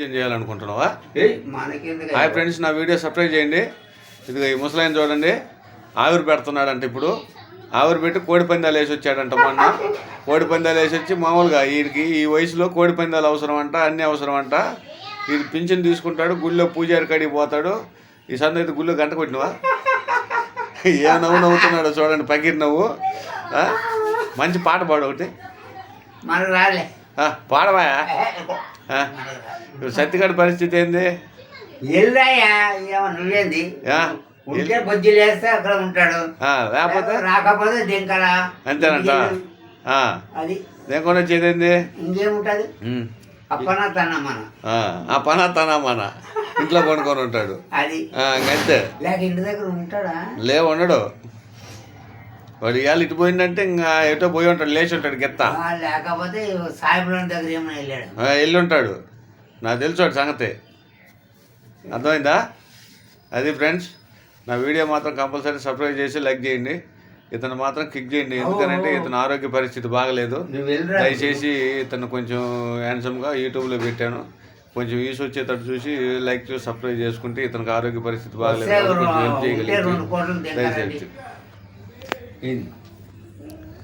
వైద్యం చేయాలనుకుంటున్నావా? Hi friends, నా video subscribe చేయండి. ఇదిగో ఈ ముసలాయన చూడండి, ఆవిరి పెడుతున్నాడంట. ఇప్పుడు ఆవిరి పెట్టి కోడి పందాలు వేసి వచ్చాడంట. మొన్న కోడి పందాలు వేసి వచ్చి మామూలుగా వీడికి ఈ వయసులో కోడి పందాలు అవసరం అంట, అన్నీ అవసరం అంట. వీడు పింఛన్ తీసుకుంటాడు, గుళ్ళో పూజారి కాడికి పోతాడు. ఈ సంద అయితే గుళ్ళో గంట కొట్టినవా? ఏ నవ్వు నవ్వుతున్నాడు చూడండి, పగిరి నవ్వు. మంచి పాట పాడు ఒకటి పాడవా. సత్తిగడ పరిస్థితి ఏంది? నువ్వేంది బొజ్జులు వేస్తే అక్కడ ఉంటాడు, లేకపోతే రాకపోతే దింకరా అంతేనంట. అది లేకుండా వచ్చేదేంది? ఇంకేముంటది? అప్పనా తన మన ఇంట్లో కొనుక్కొని ఉంటాడు. అది అంతే. లేక ఇంటి దగ్గర ఉంటాడా? ఉండడు. వాడు ఇవాళ ఇటు పోయిందంటే ఇంకా ఎటో పోయి ఉంటాడు, లేచి ఉంటాడు గెత్త. లేకపోతే సాయిబుల దగ్గర ఏమైనా వెళ్ళి ఉంటాడు. నాకు తెలుసు వాడి సంగతి. అర్థమైందా? అది ఫ్రెండ్స్, నా వీడియో మాత్రం కంపల్సరీ సబ్స్క్రైబ్ చేసి లైక్ చేయండి. ఇతను మాత్రం క్లిక్ చేయండి, ఎందుకంటే ఇతను ఆరోగ్య పరిస్థితి బాగలేదు. దయచేసి ఇతను కొంచెం హ్యాండ్సమ్గా యూట్యూబ్లో పెట్టాను. కొంచెం వ్యూస్ వచ్చేటట్టు చూసి లైక్ చూసి సబ్స్క్రైబ్ చేసుకుంటే ఇతనికి ఆరోగ్య పరిస్థితి బాగలేదు, కొంచెం హెల్ప్ చేయగలిగింది. దయచేసి